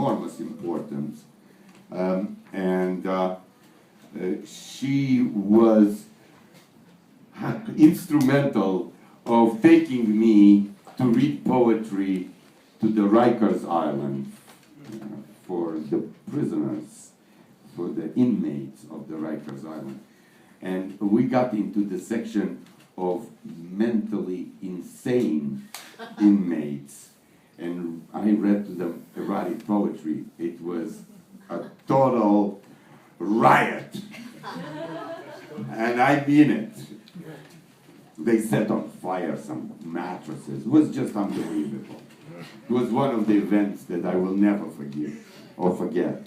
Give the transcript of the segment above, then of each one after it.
enormous importance. She was instrumental of taking me to read poetry to the Rikers Island for the prisoners, for the inmates of the Rikers Island. And we got into the section of mentally insane inmates. And I read to them erotic poetry. It was a total riot. And I mean it. They set on fire some mattresses. It was just unbelievable. It was one of the events that I will never forgive or forget.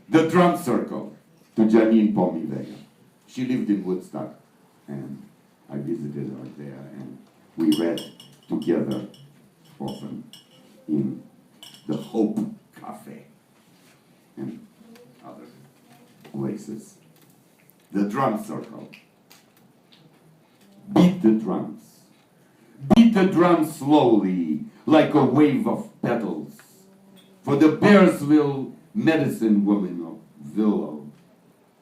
The drum circle to Janine Pomivega. She lived in Woodstock, and I visited her there, and we read together often in the Hope Cafe and other places. The drum circle. Beat the drums. Beat the drums slowly, like a wave of petals. For the Bearsville medicine woman of Willow.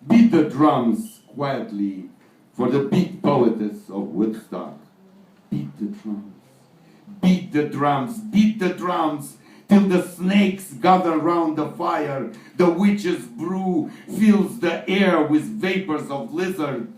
Beat the drums quietly for the beat poetess of Woodstock. Beat the drums. Beat the drums. Beat the drums till the snakes gather round the fire. The witch's brew fills the air with vapors of lizard.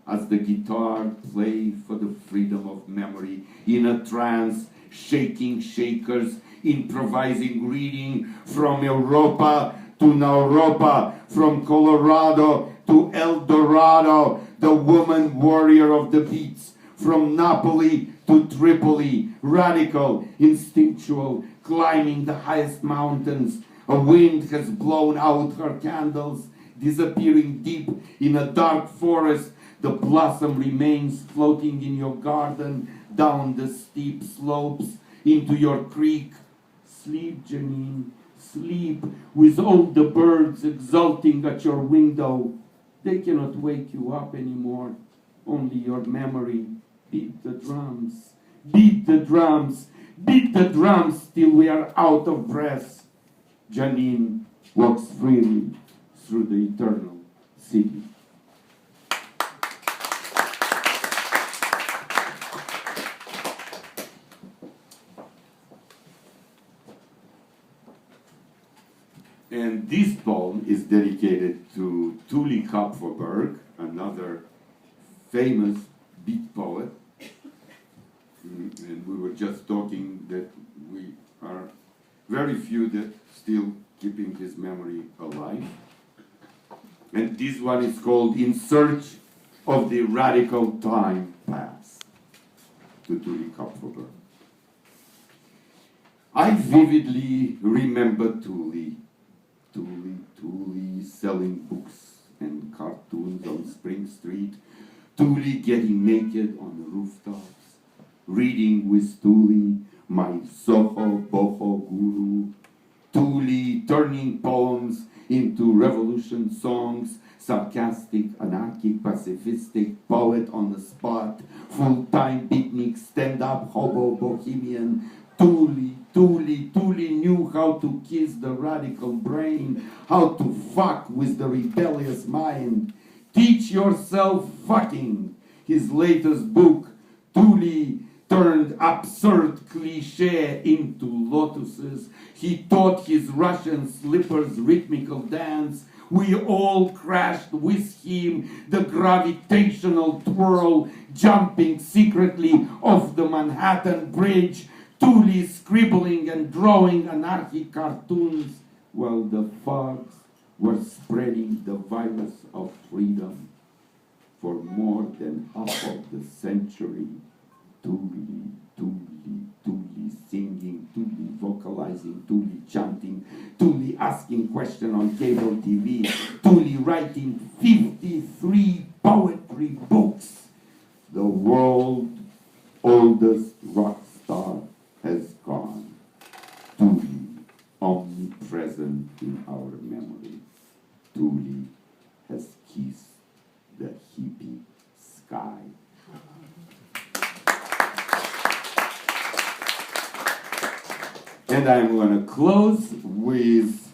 As the guitar plays for the freedom of memory in a trance, shaking shakers, improvising reading from Europa to Nauropa, from Colorado to El Dorado, the woman warrior of the beats, from Napoli to Tripoli, radical, instinctual, climbing the highest mountains. A wind has blown out her candles, disappearing deep in a dark forest. The blossom remains floating in your garden, down the steep slopes, into your creek. Sleep, Janine, sleep, with all the birds exulting at your window. They cannot wake you up anymore, only your memory. Beat the drums, beat the drums, beat the drums till we are out of breath. Janine walks freely through the eternal city. And this poem is dedicated to Tuli Kapferberg, another famous beat poet. And we were just talking that we are very few that still keeping his memory alive. And this one is called In Search of the Radical Time Past, to Tuli Kapferberg. I vividly remember Tuli, selling books and cartoons on Spring Street, Tuli getting naked on the rooftops, reading with Tuli, my Soho Boho guru, Tuli turning poems into revolution songs, sarcastic, anarchic, pacifistic, poet on the spot, full-time beatnik, stand-up, hobo, bohemian. Tuli knew how to kiss the radical brain, how to fuck with the rebellious mind. Teach yourself fucking. His latest book, Tuli turned absurd cliché into lotuses. He taught his Russian slippers rhythmical dance. We all crashed with him, the gravitational twirl, jumping secretly off the Manhattan Bridge. Tuli scribbling and drawing anarchy cartoons while the fogs were spreading the virus of freedom. For more than half of the century, Tuli singing, Tuli vocalizing, Tuli chanting, Tuli asking questions on cable TV, Tuli writing 53 poetry books. The world's oldest rock star has gone. Tuli, omnipresent in our memory. Tuli has kissed the hippie sky. And I'm going to close with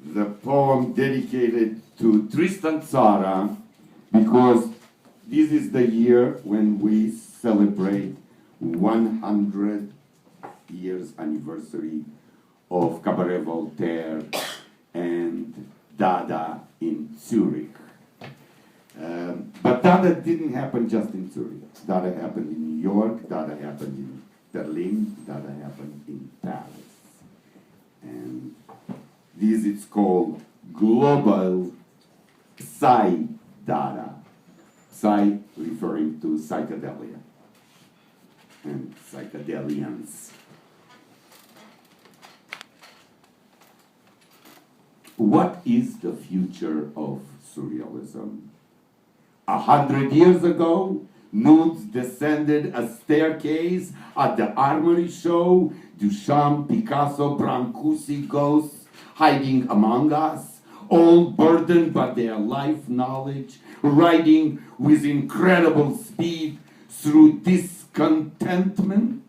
the poem dedicated to Tristan Tzara, because this is the year when we celebrate 100 years anniversary of Cabaret Voltaire and Dada in Zurich. But Dada didn't happen just in Zurich. Dada happened in New York, Dada happened in Berlin, Dada happened in Paris. And this is called Global Psy-Dada. Psy referring to psychedelia and psychedelians. What is the future of surrealism? 100 years ago, nudes descended a staircase at the Armory show. Duchamp, Picasso, Brancusi ghosts hiding among us, all burdened by their life knowledge, riding with incredible speed through discontentment.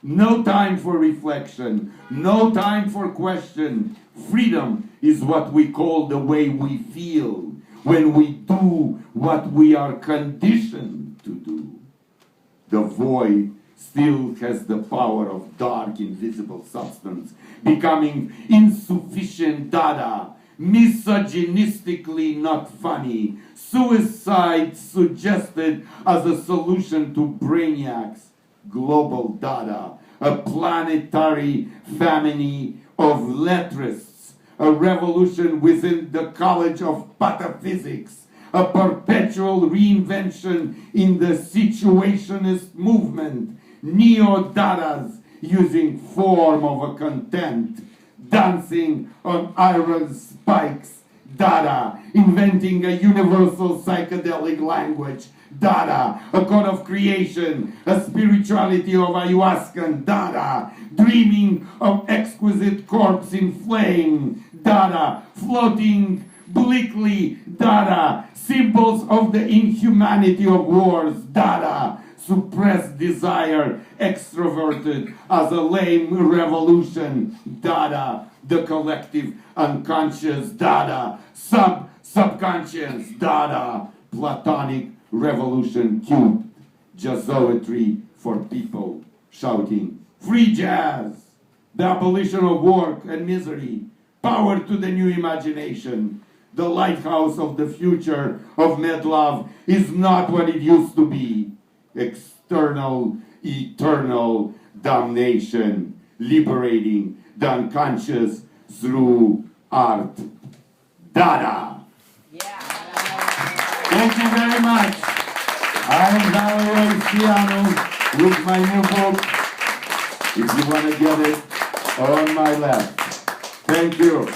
No time for reflection, no time for question. Freedom is what we call the way we feel when we do what we are conditioned to do. The void still has the power of dark, invisible substance, becoming insufficient Dada, misogynistically not funny, suicide suggested as a solution to brainiacs, global Dada, a planetary famine of letrists, a revolution within the College of Pataphysics, a perpetual reinvention in the situationist movement, neo-Dadas using form of a content, dancing on iron spikes, Dada, inventing a universal psychedelic language, Dada, a code of creation, a spirituality of ayahuasca, Dada, dreaming of exquisite corpse in flame, Dada, floating bleakly, Dada, symbols of the inhumanity of wars, Dada, suppressed desire, extroverted as a lame revolution, Dada, the collective unconscious, Dada, subconscious, Dada, platonic revolution cubed, jazzoetry for people shouting, free jazz, the abolition of work and misery, power to the new imagination. The lighthouse of the future of Medlov is not what it used to be. External, eternal damnation, liberating the unconscious through art. Dada! Yeah. Thank you very much. I'm Valery Oisteanu with my new book, if you want to get it, on my left. Thank you.